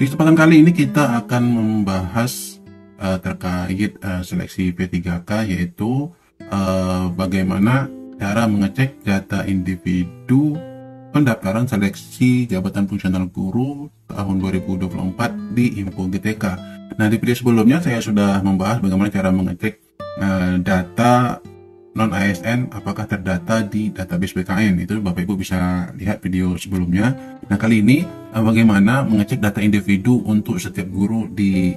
Di kesempatan kali ini kita akan membahas terkait seleksi P3K, yaitu bagaimana cara mengecek data individu pendaftaran seleksi jabatan fungsional guru tahun 2024 di Info GTK. Nah, di video sebelumnya saya sudah membahas bagaimana cara mengecek data non-ASN apakah terdata di database BKN. Itu Bapak Ibu bisa lihat video sebelumnya. Nah, kali ini bagaimana mengecek data individu untuk setiap guru di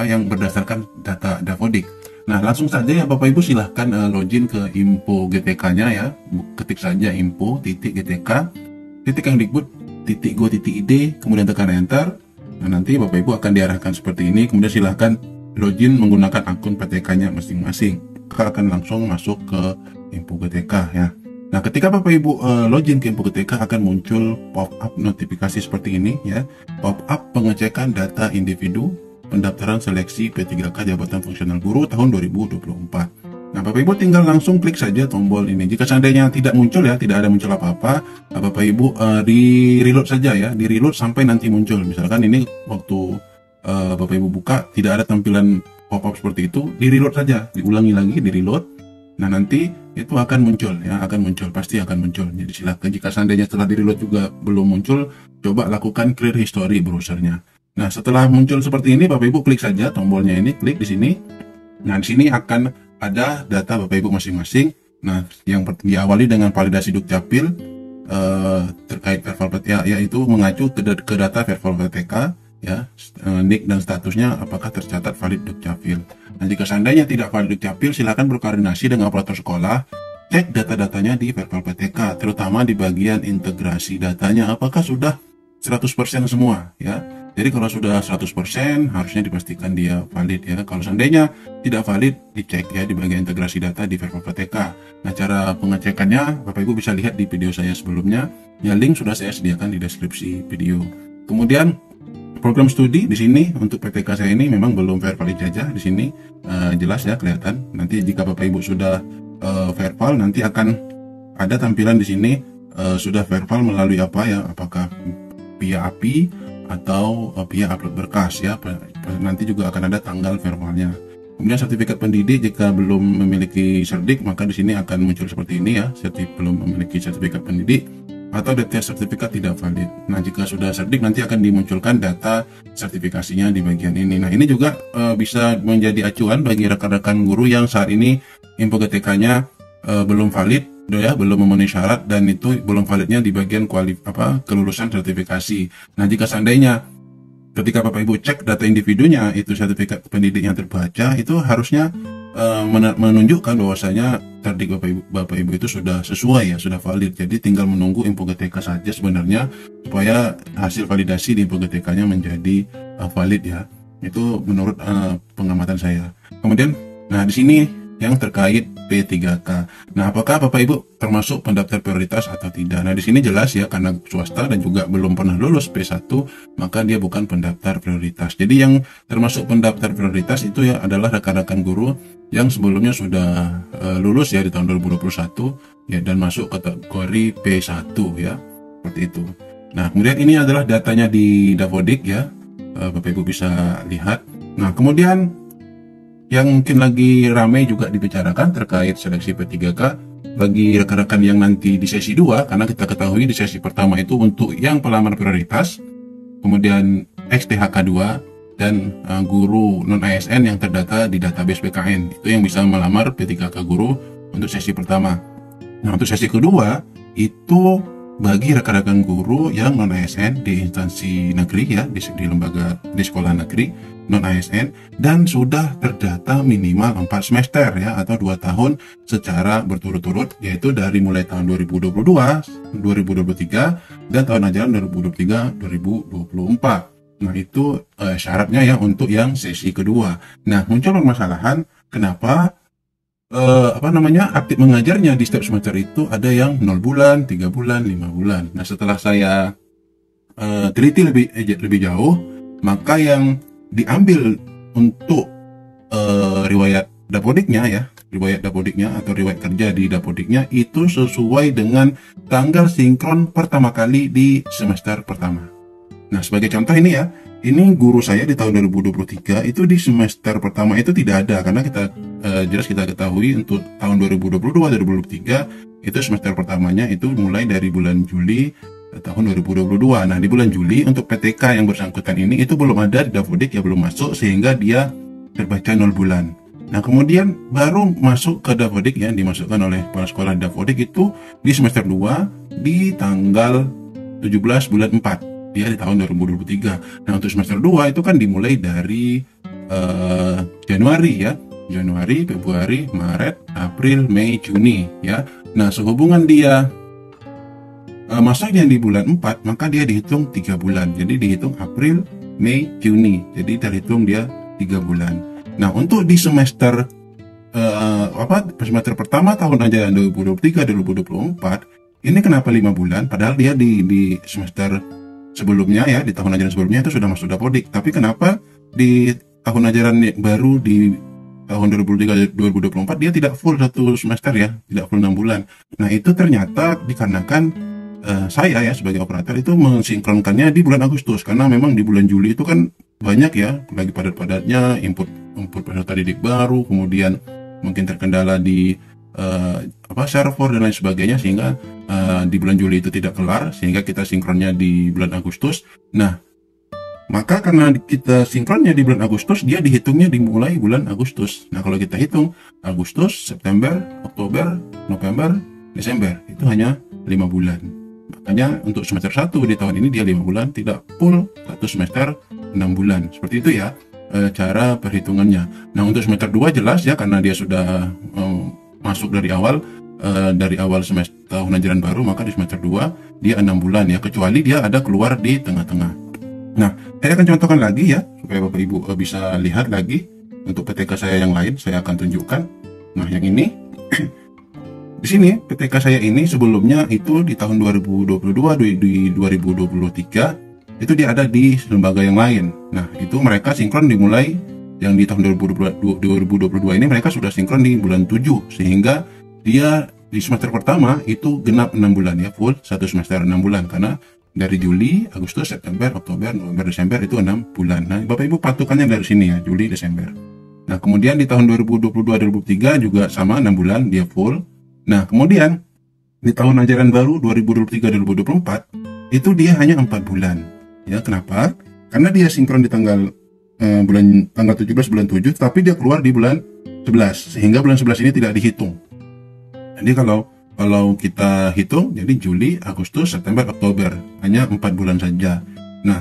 yang berdasarkan data Dapodik. Nah, langsung saja ya Bapak Ibu, silahkan login ke Info GTK-nya ya. Ketik saja info.gtk .go.id, kemudian tekan enter. Nah, nanti Bapak Ibu akan diarahkan seperti ini. Kemudian silahkan login menggunakan akun PTK-nya masing-masing. Kita akan langsung masuk ke Info GTK ya. Nah, ketika Bapak Ibu login ke Info GTK akan muncul pop-up notifikasi seperti ini ya. Pop-up pengecekan data individu pendaftaran seleksi P3K jabatan fungsional guru tahun 2024. Nah, Bapak Ibu tinggal langsung klik saja tombol ini. Jika seandainya tidak muncul ya, tidak ada muncul apa-apa, Bapak Ibu di reload saja ya, di reload sampai nanti muncul. Misalkan ini waktu Bapak Ibu buka tidak ada tampilan pop-up seperti itu, di reload saja, diulangi lagi, di reload. Nah, nanti itu akan muncul ya, pasti akan muncul. Jadi silakan, jika seandainya setelah di reload juga belum muncul, coba lakukan clear history browsernya. Nah, setelah muncul seperti ini, Bapak Ibu klik saja tombolnya ini, klik di sini. Nah, di sini akan ada data Bapak Ibu masing-masing. Nah, yang diawali dengan validasi Dukcapil terkait verbal PTK, yaitu mengacu ke data verbal PTK ya, NIK dan statusnya apakah tercatat valid Dukcapil. Nah, jika seandainya tidak valid Dukcapil, silakan berkoordinasi dengan operator sekolah, cek data-datanya di verbal PTK, terutama di bagian integrasi datanya apakah sudah 100% semua ya. Jadi kalau sudah 100% harusnya dipastikan dia valid ya. Kalau seandainya tidak valid, dicek ya di bagian integrasi data di verbal PTK. Nah, cara pengecekannya Bapak Ibu bisa lihat di video saya sebelumnya. Ya, link sudah saya sediakan di deskripsi video. Kemudian program studi di sini untuk PTK saya ini memang belum verbal ijazah di sini, jelas ya kelihatan. Nanti jika Bapak Ibu sudah verbal, nanti akan ada tampilan di sini sudah verbal melalui apa ya, apakah via API atau via upload berkas ya. Nanti juga akan ada tanggal verbalnya. Kemudian sertifikat pendidik, jika belum memiliki serdik maka di sini akan muncul seperti ini ya, belum memiliki sertifikat pendidik atau data sertifikat tidak valid. Nah, jika sudah serdik nanti akan dimunculkan data sertifikasinya di bagian ini. Nah, ini juga bisa menjadi acuan bagi rekan-rekan guru yang saat ini Info GTK-nya belum valid ya, belum memenuhi syarat, dan itu belum validnya di bagian kelulusan sertifikasi. Nah, jika seandainya ketika Bapak Ibu cek data individunya itu sertifikat pendidik yang terbaca, itu harusnya menunjukkan bahwasanya serdik Bapak Ibu itu sudah sesuai ya, sudah valid. Jadi tinggal menunggu Info GTK saja sebenarnya supaya hasil validasi di Info GTK-nya menjadi valid ya. Itu menurut pengamatan saya. Kemudian, nah di sini yang terkait P3K. Nah, apakah Bapak Ibu termasuk pendaftar prioritas atau tidak? Nah, di sini jelas ya, karena swasta dan juga belum pernah lulus P1, maka dia bukan pendaftar prioritas. Jadi yang termasuk pendaftar prioritas itu ya adalah rekan-rekan guru yang sebelumnya sudah lulus ya di tahun 2021 ya, dan masuk kategori P1 ya, seperti itu. Nah, kemudian ini adalah datanya di Dapodik ya, Bapak Ibu bisa lihat. Nah, kemudian yang mungkin lagi ramai juga dibicarakan terkait seleksi P3K bagi rekan-rekan yang nanti di sesi 2, karena kita ketahui di sesi pertama itu untuk yang pelamar prioritas, kemudian XTHK 2 dan guru non-ASN yang terdata di database BKN, itu yang bisa melamar P3K guru untuk sesi pertama. Nah, untuk sesi kedua itu bagi rekan-rekan guru yang non-ASN di instansi negeri ya, di lembaga, di sekolah negeri non-ASN, dan sudah terdata minimal 4 semester ya, atau 2 tahun secara berturut-turut, yaitu dari mulai tahun 2022, 2023 dan tahun ajaran 2023-2024. Nah, itu syaratnya ya untuk yang sesi kedua. Nah, muncul permasalahan kenapa aktif mengajarnya di setiap semester itu ada yang 0 bulan, 3 bulan, 5 bulan. Nah, setelah saya teliti lebih jauh, maka yang diambil untuk riwayat Dapodiknya ya, riwayat Dapodiknya atau riwayat kerja di Dapodiknya itu sesuai dengan tanggal sinkron pertama kali di semester pertama. Nah, sebagai contoh ini ya, ini guru saya di tahun 2023 itu di semester pertama itu tidak ada, karena kita jelas kita ketahui untuk tahun 2022 2023 itu semester pertamanya itu mulai dari bulan Juli tahun 2022. Nah, di bulan Juli untuk PTK yang bersangkutan ini itu belum ada di Dapodik, ya belum masuk, sehingga dia terbaca 0 bulan. Nah, kemudian baru masuk ke Dapodik, ya dimasukkan oleh kepala sekolah Dapodik itu di semester 2 di tanggal 17 bulan 4 dia di tahun 2023. Nah, untuk semester 2 itu kan dimulai dari Januari, ya. Januari, Februari, Maret, April, Mei, Juni, ya. Nah, sehubungan dia masuknya di bulan 4, maka dia dihitung 3 bulan. Jadi dihitung April, Mei, Juni. Jadi terhitung dia 3 bulan. Nah, untuk di semester semester pertama tahun ajaran 2023-2024 ini kenapa 5 bulan? Padahal dia di semester sebelumnya, ya di tahun ajaran sebelumnya itu sudah masuk Dapodik. Tapi kenapa di tahun ajaran baru di tahun 2023-2024 dia tidak full 1 semester, ya, tidak full 6 bulan. Nah, itu ternyata dikarenakan saya, ya sebagai operator itu mensinkronkannya di bulan Agustus, karena memang di bulan Juli itu kan banyak, ya, lagi padat-padatnya input peserta didik baru, kemudian mungkin terkendala di server dan lain sebagainya, sehingga di bulan Juli itu tidak kelar, sehingga kita sinkronnya di bulan Agustus. Nah, maka karena kita sinkronnya di bulan Agustus, dia dihitungnya dimulai bulan Agustus. Nah, kalau kita hitung Agustus, September, Oktober, November, Desember, itu hanya 5 bulan. Makanya untuk semester 1 di tahun ini dia 5 bulan, tidak full 1 semester 6 bulan. Seperti itu, ya cara perhitungannya. Nah, untuk semester 2 jelas, ya, karena dia sudah masuk dari awal semester tahun ajaran baru, maka di semester 2 dia 6 bulan, ya, kecuali dia ada keluar di tengah-tengah. Nah, saya akan contohkan lagi, ya, supaya Bapak Ibu bisa lihat lagi untuk PTK saya yang lain. Saya akan tunjukkan. Nah, yang ini di sini PTK saya ini sebelumnya itu di tahun 2022 di 2023 itu dia ada di lembaga yang lain. Nah, itu mereka sinkron dimulai yang di tahun 2022 ini mereka sudah sinkron di bulan 7, sehingga dia di semester pertama itu genap 6 bulan, ya, full 1 semester 6 bulan, karena dari Juli, Agustus, September, Oktober, November, Desember itu 6 bulan. Nah, Bapak Ibu patokannya dari sini, ya, Juli, Desember. Nah, kemudian di tahun 2022-2023 juga sama 6 bulan dia full. Nah, kemudian di tahun ajaran baru 2023-2024 itu dia hanya 4 bulan. Ya, kenapa? Karena dia sinkron di tanggal 17 bulan 7, tapi dia keluar di bulan 11, sehingga bulan 11 ini tidak dihitung. Jadi kalau kita hitung, jadi Juli, Agustus, September, Oktober, hanya 4 bulan saja. Nah,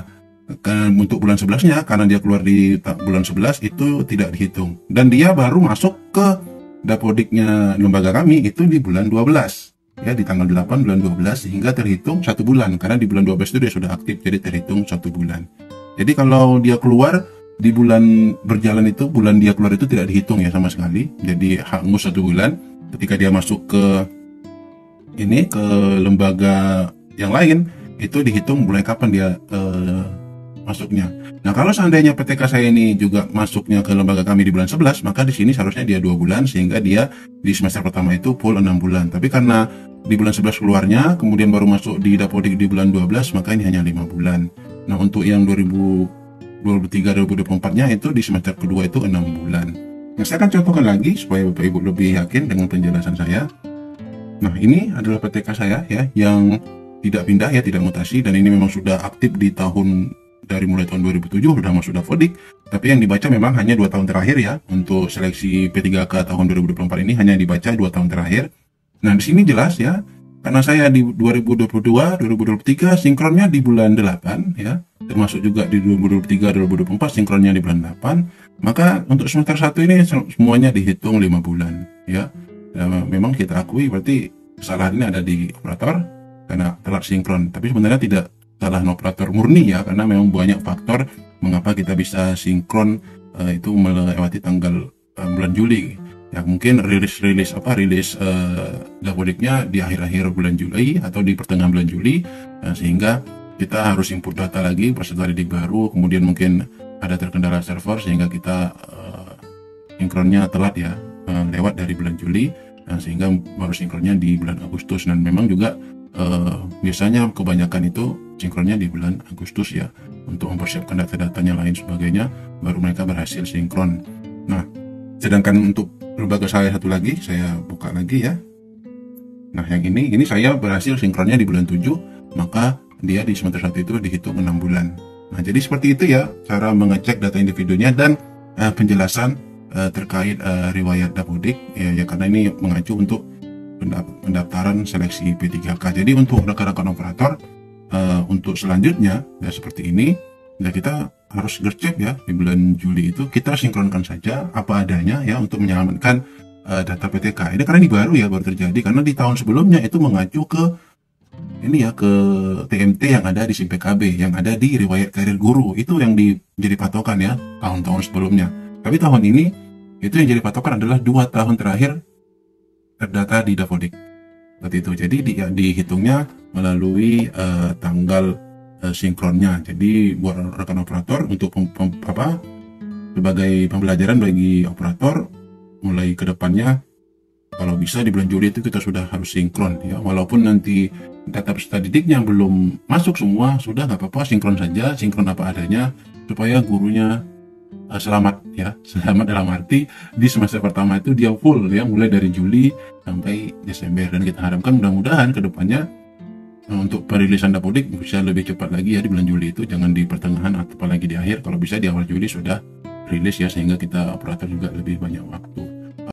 untuk bulan 11-nya, karena dia keluar di bulan 11, itu tidak dihitung. Dan dia baru masuk ke Dapodiknya lembaga kami itu di bulan 12. Ya, di tanggal 8 bulan 12, sehingga terhitung 1 bulan, karena di bulan 12 itu dia sudah aktif, jadi terhitung 1 bulan. Jadi kalau dia keluar di bulan berjalan itu, bulan dia keluar itu tidak dihitung, ya, sama sekali. Jadi hangus 1 bulan. Ketika dia masuk ke lembaga yang lain, itu dihitung mulai kapan dia masuknya. Nah, kalau seandainya PTK saya ini juga masuknya ke lembaga kami di bulan 11, maka di sini seharusnya dia 2 bulan, sehingga dia di semester pertama itu full 6 bulan. Tapi karena di bulan 11 keluarnya, kemudian baru masuk di Dapodik di bulan 12, maka ini hanya 5 bulan. Nah, untuk yang 2023-2024-nya itu di semester kedua itu 6 bulan. Nah, saya akan contohkan lagi supaya Bapak Ibu lebih yakin dengan penjelasan saya. Nah, ini adalah PTK saya, ya, yang tidak pindah, ya, tidak mutasi, dan ini memang sudah aktif di dari mulai tahun 2007 sudah masuk Dapodik. Tapi yang dibaca memang hanya 2 tahun terakhir, ya. Untuk seleksi P3K tahun 2024 ini hanya dibaca 2 tahun terakhir. Nah, di sini jelas, ya, karena saya di 2022-2023 sinkronnya di bulan 8, ya, termasuk juga di 2023-2024 sinkronnya di bulan 8, maka untuk semester 1 ini semuanya dihitung 5 bulan, ya. Memang kita akui berarti kesalahan ini ada di operator karena telat sinkron, tapi sebenarnya tidak salah operator murni, ya, karena memang banyak faktor mengapa kita bisa sinkron itu melewati tanggal bulan Juli. Ya, mungkin rilis Dapodiknya di akhir-akhir bulan Juli atau di pertengahan bulan Juli, sehingga kita harus input data lagi peserta didik baru, kemudian mungkin ada terkendala server sehingga kita sinkronnya telat, ya, lewat dari bulan Juli, sehingga baru sinkronnya di bulan Agustus. Dan memang juga biasanya kebanyakan itu sinkronnya di bulan Agustus ya, untuk mempersiapkan data-datanya lain sebagainya, baru mereka berhasil sinkron. Nah, sedangkan untuk lembaga saya satu lagi, saya buka lagi ya. Nah, yang ini saya berhasil sinkronnya di bulan 7, maka dia di semester 1 itu dihitung 6 bulan. Nah, jadi seperti itu ya cara mengecek data individunya dan penjelasan terkait riwayat Dapodik ya, karena ini mengacu untuk pendaftaran seleksi P3K. Jadi untuk rekan-rekan operator untuk selanjutnya ya seperti ini, ya kita harus gercep ya, di bulan Juli itu kita sinkronkan saja apa adanya ya untuk menyelamatkan data PTK. Ini karena ini baru ya, baru terjadi, karena di tahun sebelumnya itu mengacu ke ini ya, ke TMT yang ada di SIM PKB, yang ada di riwayat karir guru, itu yang jadi patokan ya tahun-tahun sebelumnya. Tapi tahun ini itu yang jadi patokan adalah 2 tahun terakhir terdata di Dapodik seperti itu. Jadi dihitungnya melalui tanggal sinkronnya. Jadi buat rekan operator untuk sebagai pembelajaran bagi operator mulai ke depannya, kalau bisa di bulan Juli itu kita sudah harus sinkron ya, walaupun nanti data peserta didiknya belum masuk semua, sudah nggak apa-apa, sinkron saja, sinkron apa adanya supaya gurunya selamat ya, selamat dalam arti di semester pertama itu dia full ya, mulai dari Juli sampai Desember. Dan kita harapkan mudah-mudahan ke depannya untuk perilisan Dapodik bisa lebih cepat lagi ya di bulan Juli itu, jangan di pertengahan atau apalagi di akhir, kalau bisa di awal Juli sudah rilis ya, sehingga kita operator juga lebih banyak waktu.